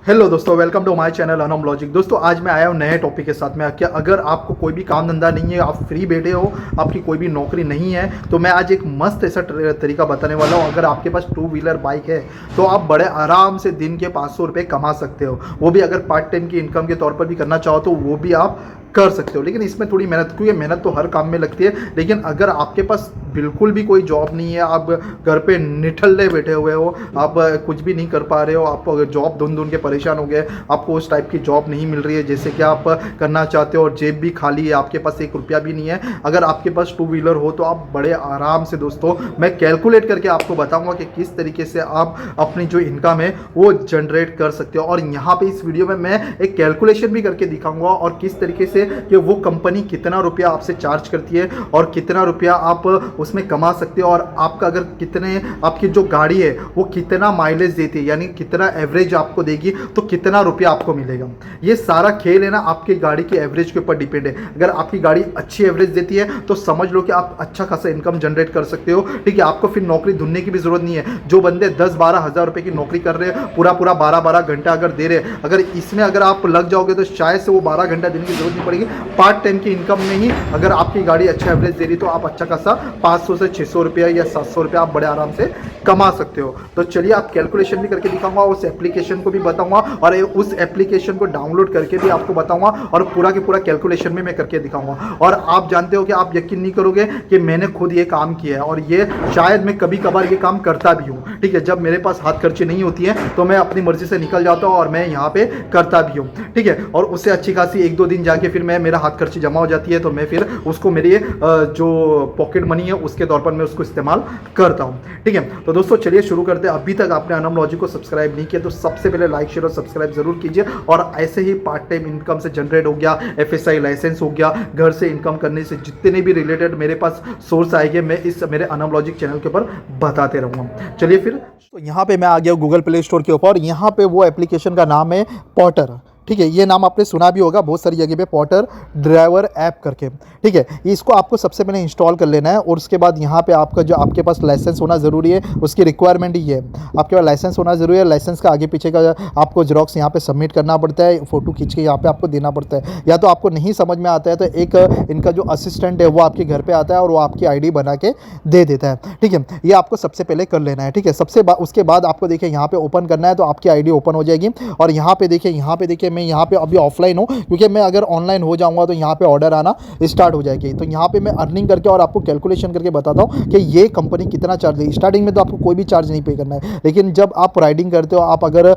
Hello दोस्तों, welcome to my channel Anam logic. दोस्तों आज मैं आया हूँ नए टॉपिक के साथ में कि अगर आपको कोई भी काम धंधा नहीं है, आप फ्री बैठे हो, आपकी कोई भी नौकरी नहीं है, तो मैं आज एक मस्त ऐसा तरीका बताने वाला हूँ। अगर आपके पास टू व्हीलर बाइक है तो आप बड़े आराम से दिन के 500 रुपये कमा सकते हो। वो भी अगर पार्ट टाइम की इनकम के तौर पर भी करना चाहो तो वो भी आप कर सकते हो, लेकिन इसमें थोड़ी मेहनत, क्योंकि मेहनत तो हर काम में लगती है। लेकिन अगर आपके पास बिल्कुल भी कोई जॉब नहीं है, आप घर पे निठल्ले बैठे हुए हो, आप कुछ भी नहीं कर पा रहे हो, आप जॉब ढूंढ ढूंढ के परेशान हो गए, आपको उस टाइप की जॉब नहीं मिल रही है जैसे कि आप करना चाहते हो, और जेब भी खाली है, आपके पास 1 रुपया भी नहीं है, अगर आपके पास टू व्हीलर हो तो आप बड़े आराम से, दोस्तों मैं कैलकुलेट करके आपको बताऊंगा कि किस तरीके से आप अपनी जो इनकम है वो जनरेट कर सकते हो। और यहाँ पे इस वीडियो में मैं एक कैलकुलेशन भी करके दिखाऊंगा और किस तरीके से कि वो कंपनी कितना रुपया आपसे चार्ज करती है और कितना रुपया आप उसमें कमा सकते हो, और आपका अगर कितने, आपकी जो गाड़ी है वो कितना माइलेज देती है, यानी कितना एवरेज आपको देगी, तो कितना रुपया आपको मिलेगा। ये सारा खेल है ना आपकी गाड़ी की एवरेज के ऊपर डिपेंड है। अगर आपकी गाड़ी अच्छी एवरेज देती है तो समझ लो कि आप अच्छा खासा इनकम जनरेट कर सकते हो। ठीक है, आपको फिर नौकरी ढूंढने की भी जरूरत नहीं है। जो बंदे 10-12 हज़ार रुपये की नौकरी कर रहे हैं, पूरा 12-12 घंटा अगर दे रहे हैं, अगर इसमें अगर आप लग जाओगे तो शायद से वो 12 घंटा देने की जरूरत नहीं पड़ेगी। पार्ट टाइम की इनकम में ही अगर आपकी गाड़ी अच्छा एवरेज दे रही तो आप अच्छा खासा 500 से 600 रुपया या 700 रुपया आप बड़े आराम से कमा सकते हो। तो चलिए आप कैलकुलेशन भी करके दिखाऊंगा, उस एप्लीकेशन को भी बताऊंगा और उस एप्लीकेशन को डाउनलोड करके भी आपको बताऊंगा, और पूरा के पूरा कैलकुलेशन भी मैं करके दिखाऊंगा। और आप जानते हो कि आप यकीन नहीं करोगे कि मैंने खुद ये काम किया है, और ये शायद मैं कभी कभार ये काम करता भी हूँ। ठीक है, जब मेरे पास हाथ खर्ची नहीं होती है तो मैं अपनी मर्जी से निकल जाता हूँ और मैं यहाँ पे करता भी हूँ। ठीक है, और उससे अच्छी खासी 1-2 दिन जाके फिर मैं, मेरा हाथ खर्ची जमा हो जाती है तो मैं फिर उसको मेरी जो पॉकेट मनी है उसके तौर पर मैं उसको इस्तेमाल करता हूँ। ठीक है, तो दोस्तों चलिए शुरू करते हैं। अभी तक आपने अनम लॉजिक को सब्सक्राइब नहीं किया तो सबसे पहले लाइक शेयर और सब्सक्राइब जरूर कीजिए। और ऐसे ही पार्ट टाइम इनकम से जनरेट हो गया, FSI लाइसेंस हो गया, घर से इनकम करने से जितने भी रिलेटेड मेरे पास सोर्स आएंगे मैं इस मेरे अनम लॉजिक चैनल के ऊपर बताते रहूँगा। चलिए फिर, तो यहाँ पे मैं आ गया गूगल प्ले स्टोर के ऊपर। यहाँ पे वो एप्लीकेशन का नाम है पॉटर। ठीक है, ये नाम आपने सुना भी होगा बहुत सारी जगह पे, पॉटर ड्राइवर ऐप करके। ठीक है, इसको आपको सबसे पहले इंस्टॉल कर लेना है, और उसके बाद यहाँ पे आपका जो आपके पास लाइसेंस होना ज़रूरी है, उसकी रिक्वायरमेंट ही है, आपके पास लाइसेंस होना ज़रूरी है। लाइसेंस का आगे पीछे का आपको जेरॉक्स यहाँ पे सबमिट करना पड़ता है, फ़ोटो खींच के यहाँ पे आपको देना पड़ता है। या तो आपको नहीं समझ में आता है तो एक इनका जो असिस्टेंट है वो आपके घर पर आता है और वो आपकी ID बना के दे देता है। ठीक है, ये आपको सबसे पहले कर लेना है। ठीक है, उसके बाद आपको देखिए यहाँ पे ओपन करना है, तो आपकी ID ओपन हो जाएगी। और यहाँ पे देखिए मैं यहाँ पे अभी ऑफलाइन हूँ, क्योंकि मैं अगर ऑनलाइन हो जाऊँगा तो यहाँ पे ऑर्डर आना स्टार्ट हो जाएगी। तो यहाँ पे मैं अर्निंग करके और आपको कैलकुलेशन करके बताता हूँ कि ये कंपनी कितना चार्ज है। स्टार्टिंग में तो आपको कोई भी चार्ज नहीं पे करना है, लेकिन जब आप राइडिंग करते हो, आप अगर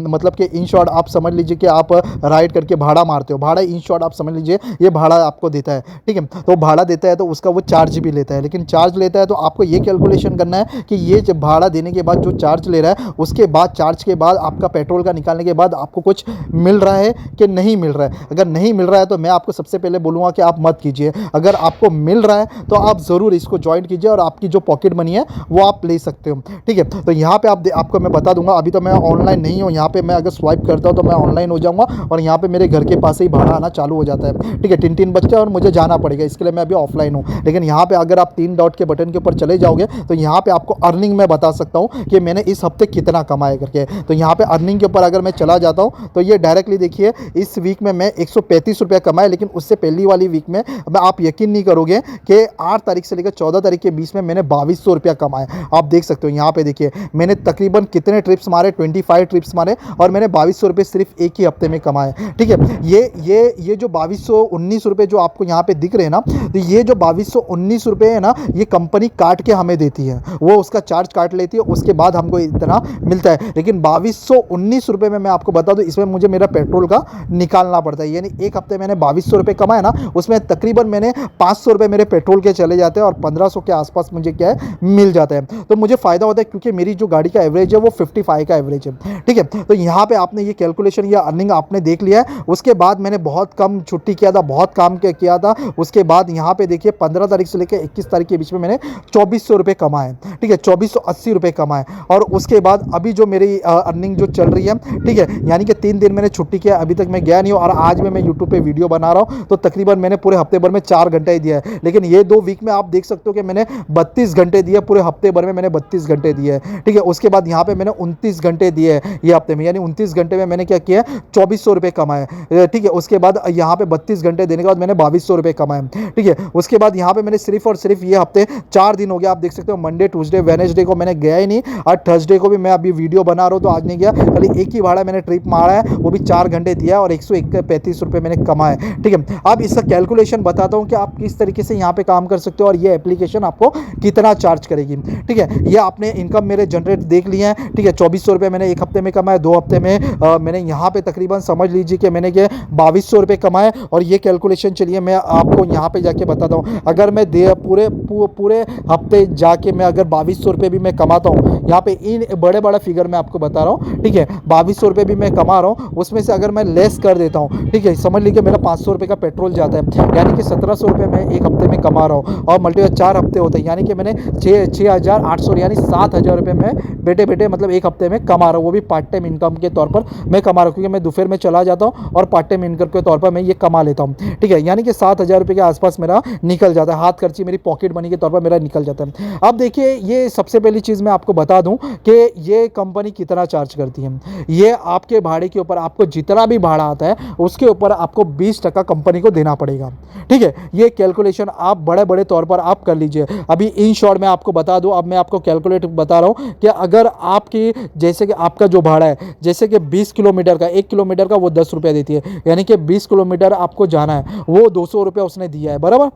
मतलब कि इन शॉर्ट आप समझ लीजिए कि आप राइड करके भाड़ा मारते हो, भाड़ा इन शॉर्ट आप समझ लीजिए ये भाड़ा आपको देता है। ठीक है, तो भाड़ा देता है तो उसका वो चार्ज भी लेता है, लेकिन चार्ज लेता है तो आपको ये कैलकुलेशन करना है कि ये जब भाड़ा देने के बाद जो चार्ज ले रहा है, उसके बाद चार्ज के बाद आपका पेट्रोल का निकालने के बाद आपको कुछ मिल रहा है कि नहीं मिल रहा है। अगर नहीं मिल रहा है तो मैं आपको सबसे पहले बोलूँगा कि आप मत कीजिए। अगर आपको मिल रहा है तो आप ज़रूर इसको ज्वाइन कीजिए और आपकी जो पॉकेट मनी है वो आप ले सकते हो। ठीक है, तो यहाँ पे आपको मैं बता दूंगा, अभी तो मैं ऑनलाइन नहीं हूँ। यहाँ पे मैं अगर स्वाइप करता हूँ तो मैं ऑनलाइन हो जाऊँगा, और यहाँ पे मेरे घर के पास ही भाड़ा आना चालू हो जाता है। ठीक है, 3-3 बजते हैं और मुझे जाना पड़ेगा, इसके लिए मैं अभी ऑफलाइन हूँ। लेकिन यहाँ पे अगर आप 3 डॉट के बटन के ऊपर चले जाओगे तो यहाँ पे आपको अर्निंग में बता सकता हूँ कि मैंने इस हफ्ते कितना कमाया करके। तो यहाँ पे अर्निंग के ऊपर अगर मैं चला जाता हूँ तो ये डायरेक्टली देखिए, इस वीक में मैं 135 रुपया कमाया, लेकिन उससे पहली वाली वीक में आप यकीन नहीं करोगे कि 8 तारीख से लेकर 14 तारीख के बीच में मैंने 2200 रुपया कमाया। आप देख सकते हो यहाँ पे देखिए, मैंने तकरीबन कितने ट्रिप्स मारे, 25 ट्रिप्स मारे, और मैंने 2200 रुपये सिर्फ एक ही हफ्ते में कमाए। ठीक है, ये जो 2219 रुपये जो आपको यहाँ पे दिख रहे हैं ना, तो ये जो 2219 रुपये है ना, ये कंपनी काट के हमें देती है, वो उसका चार्ज काट लेती है, उसके बाद हमको इतना मिलता है। लेकिन 2219 रुपये में मैं आपको बता दूँ, इसमें मुझे मेरा पेट्रोल का निकालना पड़ता है। यानी एक हफ्ते मैंने 2200 रुपये कमाए ना, उसमें तकरीबन मैंने 500 रुपये मेरे पेट्रोल के चले जाते हैं और 1500 के आसपास मुझे क्या है मिल जाता है। तो मुझे फ़ायदा होता है, क्योंकि मेरी जो गाड़ी का एवरेज है वो 55 का एवरेज है। ठीक है, तो यहाँ पे आपने ये कैलकुलेशन या अर्निंग आपने देख लिया है। उसके बाद मैंने बहुत कम छुट्टी किया था, बहुत काम किया था। उसके बाद यहाँ पे देखिए 15 तारीख से लेकर 21 तारीख के बीच में मैंने 2400 रुपये कमाए। ठीक है, 2480 रुपये कमाए। और उसके बाद अभी जो मेरी अर्निंग जो चल रही है, ठीक है, यानी कि 3 3 दिन मैंने छुट्टी किया, अभी तक मैं गया नहीं हूँ और आज में मैं यूट्यूब पे वीडियो बना रहा हूँ, तो तकरीबन मैंने पूरे हफ्ते भर में 4 घंटे ही दिया है। लेकिन ये 2 वीक में आप देख सकते हो कि मैंने 32 घंटे दिए, पूरे हफ्ते भर में मैंने 32 घंटे दिए हैं। ठीक है, उसके बाद यहाँ पे मैंने 29 घंटे दिए हैं ये हफ्ते में, यानी 29 घंटे में मैंने क्या किया है, 2400 रुपये कमाए। ठीक है, उसके बाद यहाँ पे 32 घंटे देने के बाद मैंने 2200 रुपये कमाए। ठीक है, उसके बाद यहाँ पे मैंने सिर्फ और सिर्फ ये हफ्ते 4 दिन हो गया, आप देख सकते हो मंडे ट्यूसडे वेडनेसडे को मैंने गया ही नहीं, और थर्सडे को भी मैं अभी वीडियो बना रहा हूँ तो आज नहीं गया, खाली एक ही भाड़ा मैंने ट्रिप मारा है, वो भी 4 घंटे दिया और 135 रुपये मैंने कमाए। ठीक है, अब इसका कैलकुलेशन बताता हूँ कि आप किस तरीके से यहाँ पे काम कर सकते हो और ये एप्लीकेशन आपको कितना चार्ज करेगी। ठीक है, ये आपने इनकम मेरे जनरेट देख लिए हैं। ठीक है, 2400 रुपये मैंने एक हफ्ते में कमाए, 2 हफ्ते में मैंने यहाँ पे तकरीबन समझ लीजिए कि मैंने ये 2200 रुपये कमाए। और ये कैलकुलेशन चलिए मैं आपको यहाँ पे जाके बताता हूँ, अगर मैं पूरे हफ्ते जाके मैं अगर 2200 रुपये भी मैं कमाता हूँ, यहाँ पे इन बड़े फिगर मैं आपको बता रहा हूँ। ठीक है, 2200 रुपये भी मैं कमा रहा हूँ, उसमें से अगर मैं लेस कर देता हूँ, ठीक है, समझ लीजिए मेरा 500 रुपये का पेट्रोल जाता है, यानी कि 1700 रुपये मैं एक हफ्ते में कमा रहा हूँ, और मल्टीप्लाई 4 हफ्ते होते हैं, यानी कि मैंने 6800 यानी 7000 रुपये में बेटे मतलब एक हफ्ते में कमा रहा हूँ, वो भी पार्ट टाइम इनकम के तौर पर मैं कमा रहा हूँ, क्योंकि मैं दोपहर में चला जाता हूँ और पार्ट टाइम इनकम के तौर पर मैं ये कमा लेता हूँ। ठीक है, यानी कि 7000 रुपये के आसपास मेरा निकल जाता है, हाथ खर्ची मेरी पॉकेट मनी के तौर पर मेरा निकल जाता है। अब देखिए, ये सबसे पहली चीज़ मैं आपको बता दूं कि ये कंपनी कितना चार्ज करती है। ये आपके भाड़े के ऊपर, आपको जितना भी भाड़ा आता है उसके ऊपर आपको 20% कंपनी को देना पड़ेगा। ठीक है, ये कैलकुलेशन आप बड़े तौर पर आप कर लीजिए। अभी इन शॉर्ट मैं आपको बता दूं, अब मैं आपको कैलकुलेट बता रहा हूं कि अगर आपकी जैसे कि आपका जो भाड़ा है, जैसे कि 20 किलोमीटर का, 1 किलोमीटर का वो 10 रुपये देती है, यानी कि 20 किलोमीटर आपको जाना है, वो 200 रुपये उसने दिया है, बराबर।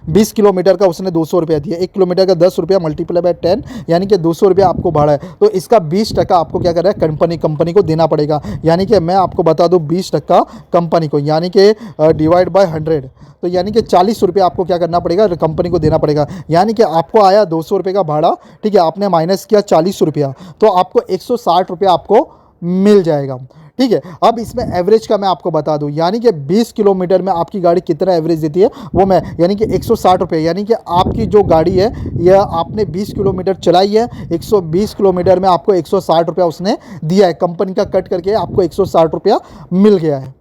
20 किलोमीटर का उसने 200 रुपया दिया, 1 किलोमीटर का 10 रुपया मल्टीप्लाई बाय 10, यानी कि 200 रुपया आपको भाड़ा है, तो इसका 20% आपको क्या कर रहा है, कंपनी को देना पड़ेगा। यानी कि मैं आपको बता दूं 20% कंपनी को, यानी कि डिवाइड बाय 100, तो यानी कि 40 रुपये आपको क्या करना पड़ेगा, कंपनी को देना पड़ेगा। यानी कि आपको आया 200 रुपये का भाड़ा, ठीक है, आपने माइनस किया 40 रुपया, तो आपको 160 रुपया आपको मिल जाएगा। ठीक है, अब इसमें एवरेज का मैं आपको बता दूं, यानी कि 20 किलोमीटर में आपकी गाड़ी कितना एवरेज देती है वो मैं, यानी कि 160 रुपये, यानी कि आपकी जो गाड़ी है यह आपने 20 किलोमीटर चलाई है, 120 किलोमीटर में आपको 160 रुपया उसने दिया है, कंपनी का कट करके आपको 160 रुपया मिल गया है।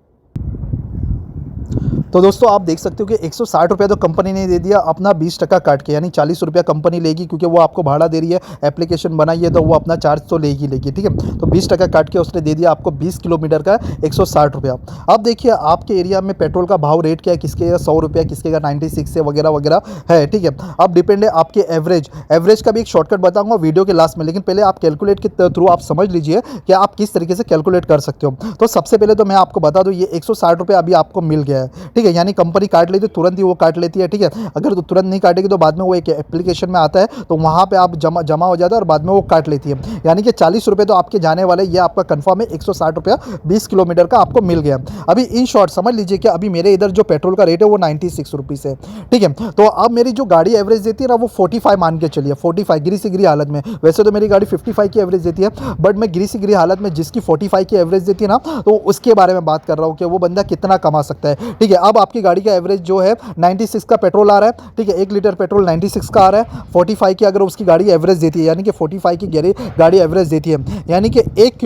तो दोस्तों आप देख सकते हो कि 160 रुपया तो कंपनी ने दे दिया, अपना 20% काट के, यानी 40 रुपया कंपनी लेगी, क्योंकि वो आपको भाड़ा दे रही है, एप्लीकेशन बनाई है, तो वो अपना चार्ज तो लेगी। ठीक है, तो 20% काट के उसने दे दिया आपको 20 किलोमीटर का 160 रुपया। अब देखिए आपके एरिया में पेट्रोल का भाव रेट क्या है, किसके 100 रुपया, किसके 96 से वगैरह वगैरह है। ठीक है, अब डिपेंड है आपके एवरेज का भी एक शॉर्टकट बताऊंगा वीडियो के लास्ट में, लेकिन पहले आप कैलकुलेट के थ्रू आप समझ लीजिए कि आप किस तरीके से कैलकुलेट कर सकते हो। तो सबसे पहले तो मैं आपको बता दूं, ये 160 रुपये अभी आपको मिल गया है। ठीक है, यानी कंपनी काट लेती है, तुरंत ही वो काट लेती है। ठीक है, अगर तो तुरंत नहीं काटेगी तो बाद में वो एक एप्लीकेशन में आता है, तो वहाँ पे आप जमा हो जाता है और बाद में वो काट लेती है, यानी कि 40 रुपये तो आपके जाने वाले, ये आपका कंफर्म है। 160 रुपया 20 किलोमीटर का आपको मिल गया। अभी इन शॉर्ट समझ लीजिए कि अभी मेरे इधर जो पेट्रोल का रेट है वो 96 रुपीज़ है। ठीक है, तो अब मेरी जो गाड़ी एवरेज देती है ना वो 45 मान के चलिए, 45 गिरी से गिरी हालत में, वैसे तो मेरी गाड़ी 55 की एवरेज देती है, बट मैं गिरी से गिरी हालत में जिसकी 45 की एवरेज देती है ना, तो उसके बारे में बात कर रहा हूँ कि वो बंदा कितना कमा सकता है। ठीक है, अब आपकी गाड़ी का एवरेज जो है 96 का पेट्रोल आ रहा है। ठीक है, 1 लीटर पेट्रोल 96 का आ रहा है, 45 की अगर उसकी गाड़ी एवरेज देती है, यानी कि 45 की गाड़ी एवरेज देती है, यानी कि 1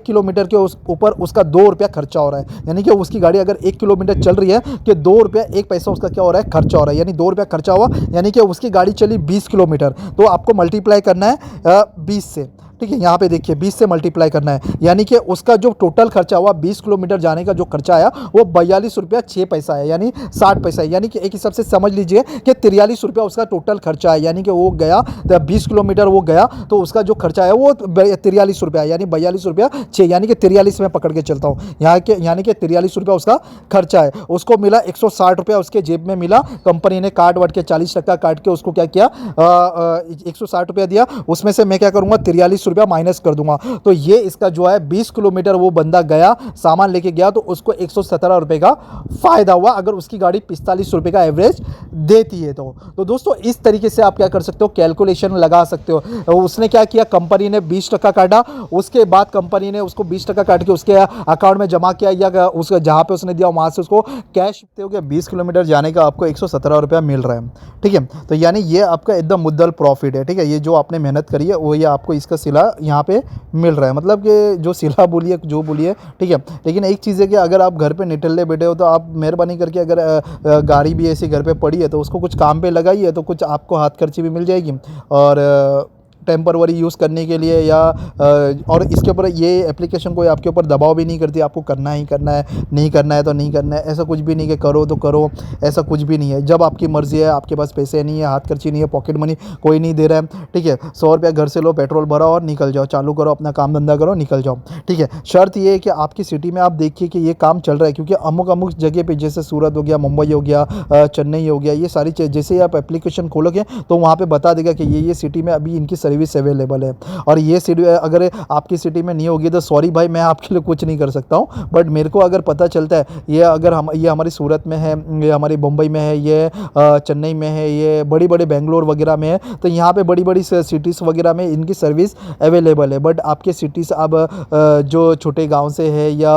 किलोमीटर के ऊपर उसका 2 रुपया खर्चा हो रहा है, यानी कि उसकी गाड़ी अगर 1 किलोमीटर चल रही है कि 2 रुपया 1 पैसा उसका क्या हो रहा है, खर्चा हो रहा है, यानी 2 रुपया खर्चा हुआ, यानी कि उसकी गाड़ी चली 20 किलोमीटर, तो आपको मल्टीप्लाई करना है 20 से। ठीक है, यहाँ पे देखिए 20 से मल्टीप्लाई करना है, यानी कि उसका जो टोटल खर्चा हुआ 20 किलोमीटर जाने का जो खर्चा आया वो 42 रुपया 6 पैसा है, यानी 60 पैसा है, यानी कि एक हिसाब से समझ लीजिए कि 43 रुपया उसका टोटल खर्चा है, यानी कि वो गया 20 किलोमीटर वो गया तो उसका जो खर्चा है वो 43 रुपया है, यानी 42 रुपया 6, यानी कि 43 में पकड़ के चलता हूँ यहाँ के, यानी कि 43 रुपया उसका खर्चा है। उसको मिला 160 रुपया उसके जेब में मिला, कंपनी ने काट वाट के 40% काट के उसको क्या किया 160 रुपया दिया, उसमें से मैं क्या करूँगा 43 रुपया माइनस कर दूंगा, तो ये इसका जो है 20 किलोमीटर वो बंदा गया सामान लेके गया तो उसको 117 रुपए का फायदा हुआ, अगर उसकी गाड़ी 45 रुपए का एवरेज देती है तो दोस्तों इस तरीके से आप क्या कर सकते हो, कैलकुलेशन लगा सकते हो। उसने क्या किया, कंपनी ने 20% काटा, उसके बाद कंपनी ने उसको 20% काट के उसके अकाउंट में जमा किया, या उसका जहां पे उसने दिया वहां से उसको कैश हो गया, 20 किलोमीटर जाने का आपको 117 रुपया मिल रहा है। ठीक है, तो यानी ये आपका एकदम मुद्दल प्रॉफिट है। ठीक है, ये जो आपने मेहनत करी है वो ये आपको इसका सिला सिला यहाँ पे मिल रहा है, मतलब कि जो सिला बोलिए जो बोलिए, ठीक है। लेकिन एक चीज़ है कि अगर आप घर पे निठल्ले बैठे हो तो आप मेहरबानी करके अगर गाड़ी भी ऐसी घर पे पड़ी है तो उसको कुछ काम पे लगाइए, तो कुछ आपको हाथ खर्ची भी मिल जाएगी और टेम्परवरी यूज़ करने के लिए या और इसके ऊपर ये एप्लीकेशन कोई आपके ऊपर दबाव भी नहीं करती, आपको करना ही करना है, नहीं करना है तो नहीं करना है, ऐसा कुछ भी नहीं कि करो तो करो, ऐसा कुछ भी नहीं है। जब आपकी मर्ज़ी है, आपके पास पैसे नहीं है, हाथ खर्ची नहीं है, पॉकेट मनी कोई नहीं दे रहा है, ठीक है, 100 रुपया घर से लो, पेट्रोल भराओ और निकल जाओ, चालू करो अपना काम धंधा करो, निकल जाओ, ठीक है। शर्त ये है कि आपकी सिटी में आप देखिए कि ये काम चल रहा है, क्योंकि अमुक अमुक जगह पे जैसे सूरत हो गया, मुंबई हो गया, चेन्नई हो गया, ये सारी चीज़ जैसे ही आप एप्लीकेशन खोलोगे तो वहाँ पे बता देगा कि ये सिटी में अभी इनकी सर्विस अवेलेबल है। और ये सिटी अगर आपकी सिटी में नहीं होगी तो सॉरी भाई, मैं आपके लिए कुछ नहीं कर सकता हूँ, बट मेरे को अगर पता चलता है ये अगर ये हमारी सूरत में है, ये हमारी मुंबई में है, ये चेन्नई में है, ये बड़ी बड़ी बेंगलोर वगैरह में है, तो यहाँ पे बड़ी बड़ी सिटीज़ वगैरह में इनकी सर्विस अवेलेबल है। बट आपके सिटीज़ अब जो छोटे गाँव से है या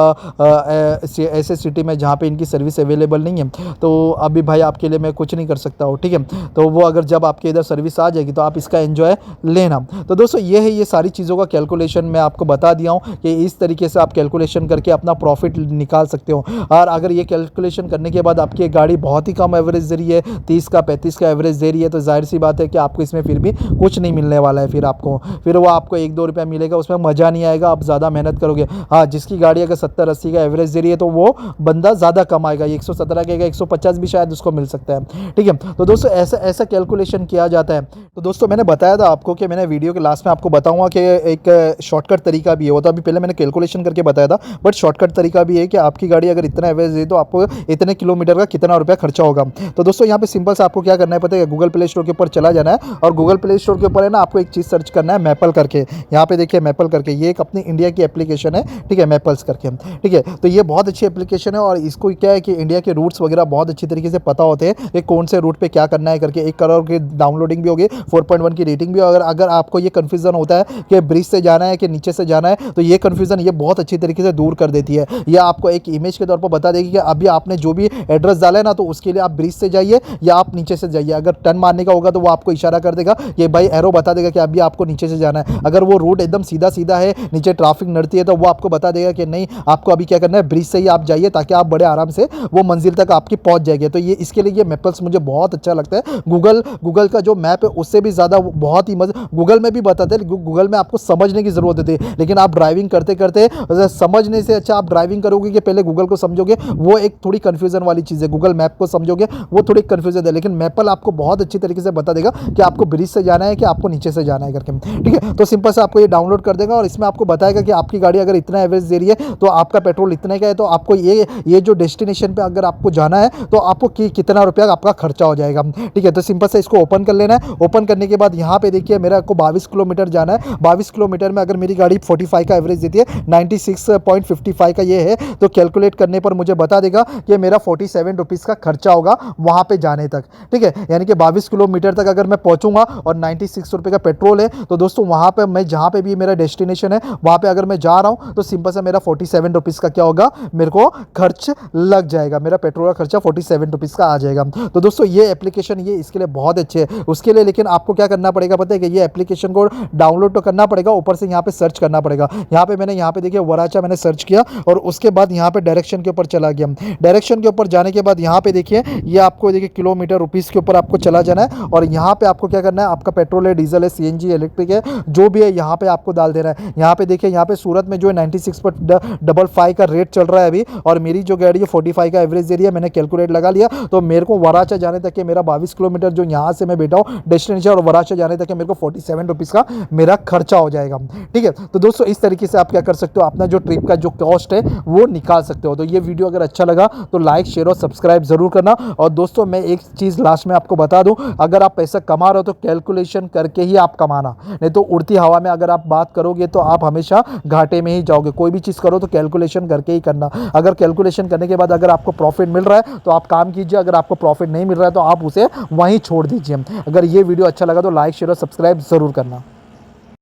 ऐसे सिटी में जहाँ पे इनकी सर्विस अवेलेबल नहीं है, तो अभी भाई आपके लिए मैं कुछ नहीं कर सकता हूँ, ठीक है। तो वो अगर जब आपके इधर सर्विस आ जाएगी तो आप इसका एंजॉय लेना। तो दोस्तों ये है, ये सारी चीज़ों का कैलकुलेशन मैं आपको बता दिया हूँ कि इस तरीके से आप कैलकुलेशन करके अपना प्रॉफिट निकाल सकते हो। और अगर ये कैलकुलेशन करने के बाद आपकी गाड़ी बहुत ही कम एवरेज दे रही है, 30 का 35 का एवरेज दे रही है, तो जाहिर सी बात है कि आपको इसमें फिर भी कुछ नहीं मिलने वाला है। फिर वो आपको 1-2 रुपया मिलेगा, उसमें मज़ा नहीं आएगा, आप ज़्यादा मेहनत करोगे। हाँ, जिसकी गाड़ी अगर 70-80 का एवरेज दे रही है तो वो बंदा ज़्यादा कमाएगा, 117 का 150 भी शायद उसको मिल सकता है, ठीक है। तो दोस्तों ऐसा कैलकुलेशन किया जाता है। तो दोस्तों मैंने बताया था आपको कि मैंने वीडियो के लास्ट में आपको बताऊंगा कि एक शॉर्टकट तरीका भी है, वो तो अभी पहले मैंने कैलकुलेशन करके बताया था, बट शॉर्टकट तरीका भी है कि आपकी गाड़ी अगर इतना एवरेज है तो आपको इतने किलोमीटर का कितना रुपया खर्चा होगा। तो दोस्तों यहाँ पे सिंपल से आपको क्या करना है पता है, गूगल प्ले स्टोर के ऊपर चला जाना है और गूगल प्ले स्टोर के ऊपर है ना आपको एक चीज़ सर्च करना है, मैपल करके। यहाँ पे देखिए मैपल करके, ये एक अपनी इंडिया की एप्लीकेशन है, ठीक है, मैपल्स करके, ठीक है। तो ये बहुत अच्छी एप्लीकेशन है और इसको क्या है कि इंडिया के रूट्स वगैरह बहुत अच्छी तरीके से पता होते हैं कि कौन से रूट पे क्या करना है करके। 1 करोड़ की डाउनलोडिंग भी होगी, 4.1 की रेटिंग भी। अगर आपको ये कन्फ्यूजन होता है कि ब्रिज से जाना है कि नीचे से जाना है, तो ये कन्फ्यूजन ये बहुत अच्छी तरीके से दूर कर देती है। ये आपको एक इमेज के तौर पर बता देगी कि अभी आपने जो भी एड्रेस डाला है ना, तो उसके लिए आप ब्रिज से जाइए या आप नीचे से जाइए। अगर टर्न मारने का होगा तो वो आपको इशारा कर देगा, ये भाई एरो बता देगा कि अभी आपको नीचे से जाना है। अगर वो रूट एकदम सीधा सीधा है, नीचे ट्रैफिक नड़ती है, तो वो आपको बता देगा कि नहीं, आपको अभी क्या करना है, ब्रिज से ही आप जाइए ताकि आप बड़े आराम से वो मंजिल तक आपकी पहुंच जाएगी। तो ये इसके लिए ये मैपल्स मुझे बहुत अच्छा लगता है। गूगल का जो मैप है उससे भी ज़्यादा बहुत ही गूगल में भी बताते हैं, गूगल में आपको समझने की ज़रूरत होती है, लेकिन आप ड्राइविंग करते करते समझने से अच्छा आप ड्राइविंग करोगे कि पहले गूगल को समझोगे, वो एक थोड़ी कन्फ्यूजन वाली चीज़ है। गूगल मैप को समझोगे वो थोड़ी कन्फ्यूजन है, लेकिन मैपल आपको बहुत अच्छी तरीके से बता देगा कि आपको ब्रिज से जाना है कि आपको नीचे से जाना है करके, ठीक है। तो सिंपल से आपको ये डाउनलोड कर देगा और इसमें आपको बताएगा कि आपकी गाड़ी अगर इतना एवरेज दे रही है तो आपका पेट्रोल इतने का है, तो आपको ये जो डेस्टिनेशन पे अगर आपको जाना है तो आपको कितना रुपया आपका खर्चा हो जाएगा, ठीक है। तो सिंपल से इसको ओपन कर लेना है। ओपन करने के बाद यहाँ पे देखिए मेरा को 22 किलोमीटर जाना है। 22 किलोमीटर में अगर मेरी गाड़ी 45 का एवरेज देती है, 96.55 का ये है, तो कैलकुलेट करने पर मुझे बता देगा कि मेरा 47 रुपीज़ का खर्चा होगा वहाँ पे जाने तक, ठीक है। यानी कि 22 किलोमीटर तक अगर मैं पहुँचूंगा और 96 रुपये का पेट्रोल है, तो दोस्तों वहाँ पे मैं जहाँ पे भी मेरा डेस्टिनेशन है वहाँ पे अगर मैं जा रहा हूँ तो सिंपल से मेरा 47 रुपीज़ का क्या होगा, मेरे को खर्च लग जाएगा, मेरा पेट्रोल का खर्चा 47 रुपीज़ का आ जाएगा। तो दोस्तों ये एप्लीकेशन ये इसके लिए बहुत अच्छे है। उसके लिए लेकिन आपको क्या करना पड़ेगा पता है कि ये एप्लीकेशन को डाउनलोड तो करना पड़ेगा, ऊपर से यहाँ पे सर्च करना पड़ेगा। यहाँ पे देखिए वराचा मैंने सर्च किया और उसके बाद यहाँ पे डायरेक्शन के ऊपर चला गया। डायरेक्शन के ऊपर जाने के बाद यहाँ पे देखिए ये आपको देखिए किलोमीटर रुपीज़ के ऊपर आपको चला जाना है और यहाँ पे आपको क्या करना है, आपका पेट्रोल है, डीजल है, सीएनजी, इलेक्ट्रिक है, जो भी है यहाँ पे आपको डाल देना है। यहाँ पे देखिए यहाँ पे सूरत में जो है 96.55 का रेट चल रहा है अभी, और मेरी जो गाड़ी है 45 का एवरेज दे रही है। मैंने कैलकुलेट लगा लिया तो मेरे को वराचा जाने तक के मेरा 22 किलोमीटर जो यहाँ से मैं बैठा हूँ डेस्टिनेशन और वराचा जाने तक के मेरे को 47 रुपीज़ का मेरा खर्चा हो जाएगा, ठीक है। तो दोस्तों इस तरीके से आप क्या कर सकते हो, अपना जो ट्रिप का जो कॉस्ट है वो निकाल सकते हो। तो ये वीडियो अगर अच्छा लगा तो लाइक शेयर और सब्सक्राइब जरूर करना। और दोस्तों मैं एक चीज़ लास्ट में आपको बता दूं, अगर आप पैसा कमा रहे हो तो कैलकुलेशन करके ही आप कमाना, नहीं तो उड़ती हवा में अगर आप बात करोगे तो आप हमेशा घाटे में ही जाओगे। कोई भी चीज़ करो तो कैलकुलेशन करके ही करना। अगर कैलकुलेशन करने के बाद अगर आपको प्रॉफिट मिल रहा है तो आप काम कीजिए, अगर आपको प्रॉफिट नहीं मिल रहा है तो आप उसे वहीं छोड़ दीजिए। अगर ये वीडियो अच्छा लगा तो लाइक शेयर और सब्सक्राइब जरूर करना।